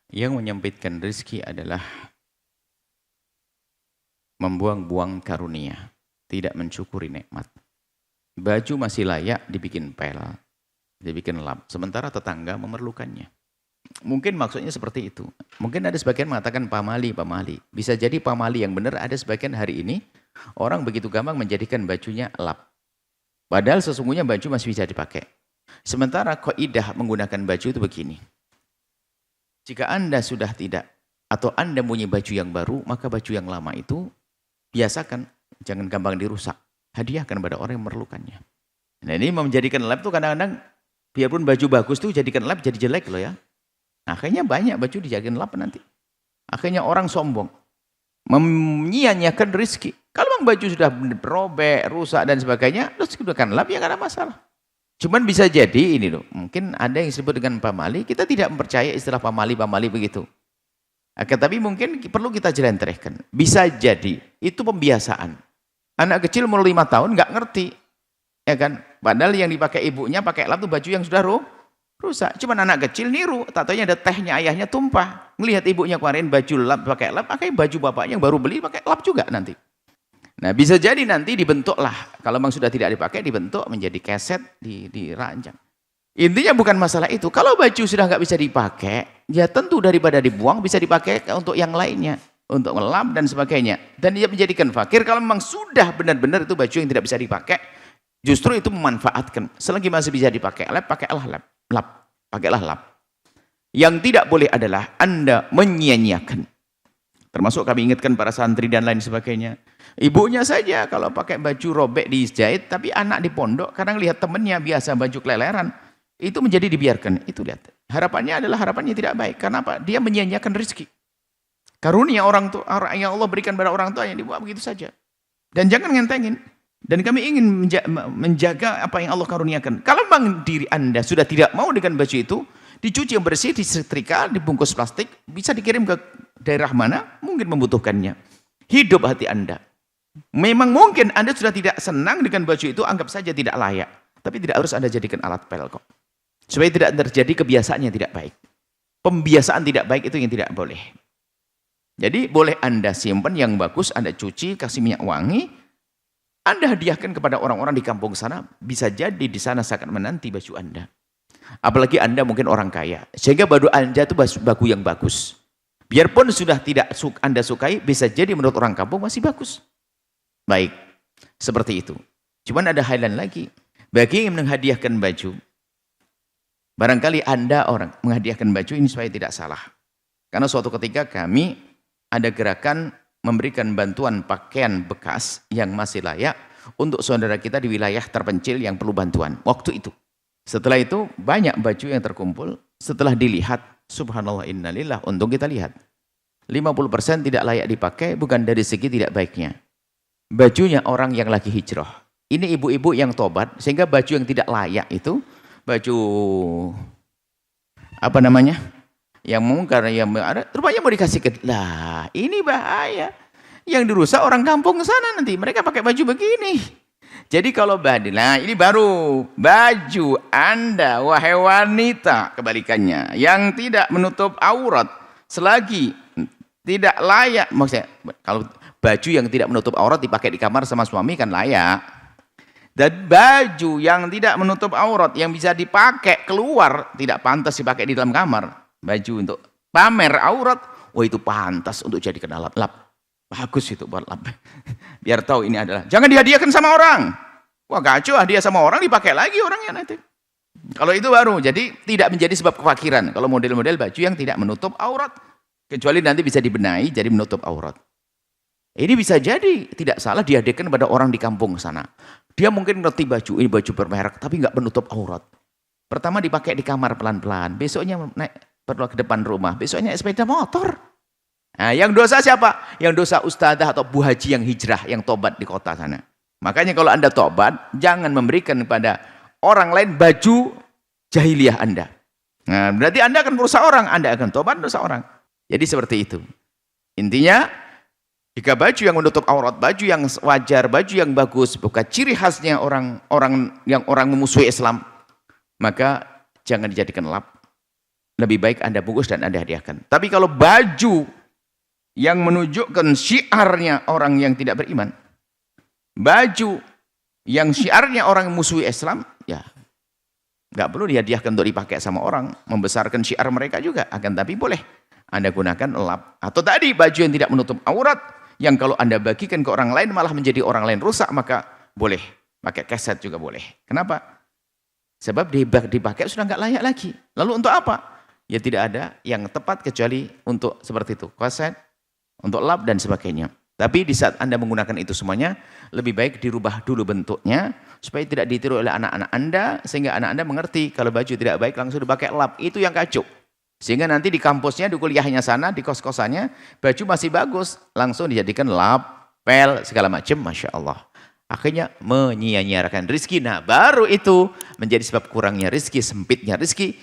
Yang menyempitkan rezeki adalah membuang-buang karunia, tidak mensyukuri nikmat. Baju masih layak dibikin pel, dibikin lap, sementara tetangga memerlukannya. Mungkin maksudnya seperti itu. Mungkin ada sebagian mengatakan pamali. Bisa jadi pamali yang benar, ada sebagian hari ini orang begitu gampang menjadikan bajunya lap. Padahal sesungguhnya baju masih bisa dipakai. Sementara kaidah menggunakan baju itu begini. Jika Anda sudah tidak, atau Anda punya baju yang baru, maka baju yang lama itu biasakan, jangan gampang dirusak. Hadiahkan pada orang yang memerlukannya. Nah ini menjadikan lap itu kadang-kadang, biarpun baju bagus tuh jadikan lap jadi jelek loh ya. Akhirnya banyak baju dijadikan lap nanti. Akhirnya orang sombong. Menyia-nyiakan rezeki. Kalau memang baju sudah robek, rusak dan sebagainya, terus gunakan lap ya gak ada masalah. Cuman bisa jadi ini loh, mungkin ada yang disebut dengan pamali, kita tidak mempercaya istilah pamali begitu. Tapi mungkin perlu kita jelentrehkan. Bisa jadi, itu pembiasaan. Anak kecil umur 5 tahun nggak ngerti. Ya kan? Padahal yang dipakai ibunya pakai lap itu baju yang sudah rusak. Cuman anak kecil niru, tatanya ada tehnya ayahnya tumpah. Ngelihat ibunya kemarin baju lap, pakai lap, pakai baju bapaknya yang baru beli pakai lap juga nanti. Nah bisa jadi nanti dibentuklah, kalau memang sudah tidak dipakai dibentuk menjadi keset, dirancang. Intinya bukan masalah itu, kalau baju sudah nggak bisa dipakai, ya tentu daripada dibuang bisa dipakai untuk yang lainnya, untuk ngelap dan sebagainya. Dan dia menjadikan fakir kalau memang sudah benar-benar itu baju yang tidak bisa dipakai, justru itu memanfaatkan. Selagi masih bisa dipakai lap, pakailah lap. Yang tidak boleh adalah Anda menyia-nyiakan. Termasuk kami ingatkan para santri dan lain sebagainya. Ibunya saja kalau pakai baju robek dijahit, tapi anak di pondok kadang lihat temannya biasa baju keleleran, itu menjadi dibiarkan. Itu lihat. Harapannya adalah harapannya tidak baik. Karena apa? Dia menyia-nyiakan rezeki. Karunia orang tua yang Allah berikan pada orang tua yang dibuat begitu saja. Dan jangan ngentengin. Dan kami ingin menjaga apa yang Allah karuniakan. Kalau memang diri Anda sudah tidak mau dengan baju itu, dicuci yang bersih, disetrika, dibungkus plastik, bisa dikirim ke daerah mana mungkin membutuhkannya. Hidup hati Anda. Memang mungkin Anda sudah tidak senang dengan baju itu, anggap saja tidak layak. Tapi tidak harus Anda jadikan alat pel kok. Supaya tidak terjadi kebiasaan yang tidak baik. Pembiasaan tidak baik itu yang tidak boleh. Jadi boleh Anda simpan yang bagus, Anda cuci, kasih minyak wangi, Anda hadiahkan kepada orang-orang di kampung sana, bisa jadi di sana sangat menanti baju Anda. Apalagi Anda mungkin orang kaya, sehingga baju Anda itu baju yang bagus. Biarpun sudah tidak Anda sukai, bisa jadi menurut orang kampung masih bagus. Baik, seperti itu. Cuman ada hal lain lagi. Bagi yang menghadiahkan baju, barangkali Anda orang menghadiahkan baju ini supaya tidak salah. Karena suatu ketika kami ada gerakan memberikan bantuan pakaian bekas yang masih layak untuk saudara kita di wilayah terpencil yang perlu bantuan. Waktu itu. Setelah itu banyak baju yang terkumpul. Setelah dilihat, subhanallah innalillah, untung kita lihat. 50% tidak layak dipakai bukan dari segi tidak baiknya. Bajunya orang yang lagi hijrah. Ini ibu-ibu yang tobat, sehingga baju yang tidak layak itu, baju apa namanya? Yang mungkar, yang ada, rupanya mau dikasih ke, lah ini bahaya. Yang dirusak orang kampung sana nanti, mereka pakai baju begini. Jadi kalau nah ini baru baju Anda, wahai wanita, kebalikannya, yang tidak menutup aurat, selagi tidak layak, maksudnya kalau baju yang tidak menutup aurat dipakai di kamar sama suami kan layak. Dan baju yang tidak menutup aurat yang bisa dipakai keluar tidak pantas dipakai di dalam kamar. Baju untuk pamer aurat, wah itu pantas untuk jadikan alat lap. Bagus itu buat lap. Biar tahu ini adalah, jangan dihadiahkan sama orang. Wah kacau, hadiah sama orang dipakai lagi orangnya nanti. Kalau itu baru, jadi tidak menjadi sebab kefakiran. Kalau model-model baju yang tidak menutup aurat, kecuali nanti bisa dibenahi jadi menutup aurat. Ini bisa jadi tidak salah dihadiahkan kepada orang di kampung sana. Dia mungkin ngerti baju, ini baju bermerek, tapi nggak menutup aurat. Pertama dipakai di kamar pelan-pelan, besoknya naik perlu ke depan rumah, besoknya sepeda motor. Nah, yang dosa siapa? Yang dosa ustadzah atau bu haji yang hijrah, yang tobat di kota sana. Makanya kalau Anda tobat, jangan memberikan kepada orang lain baju jahiliyah Anda. Nah, berarti Anda akan merusak orang, Anda akan tobat merusak orang. Jadi seperti itu. Intinya, jika baju yang menutup aurat, baju yang wajar, baju yang bagus, bukan ciri khasnya orang memusuhi Islam, maka jangan dijadikan lap. lebih baik Anda bungkus dan Anda hadiahkan. Tapi kalau baju yang menunjukkan syiarnya orang yang tidak beriman, baju yang syiarnya orang musuhi Islam, ya nggak perlu dihadiahkan untuk dipakai sama orang, membesarkan syiar mereka juga. Akan tapi boleh Anda gunakan lap. Atau tadi baju yang tidak menutup aurat, yang kalau Anda bagikan ke orang lain malah menjadi orang lain rusak, maka boleh. Pakai keset juga boleh. Kenapa? Sebab dipakai sudah nggak layak lagi. Lalu untuk apa? Ya tidak ada yang tepat kecuali untuk seperti itu. Keset, untuk lap dan sebagainya. Tapi di saat Anda menggunakan itu semuanya, lebih baik dirubah dulu bentuknya, supaya tidak ditiru oleh anak-anak Anda, sehingga anak Anda mengerti kalau baju tidak baik langsung dipakai lap. Itu yang kacau. Sehingga nanti di kampusnya, di kuliahnya sana, di kos-kosannya, baju masih bagus, langsung dijadikan lap, pel, segala macam, Masya Allah. Akhirnya menyia-nyiakan rizki. Nah baru itu menjadi sebab kurangnya rizki, sempitnya rizki.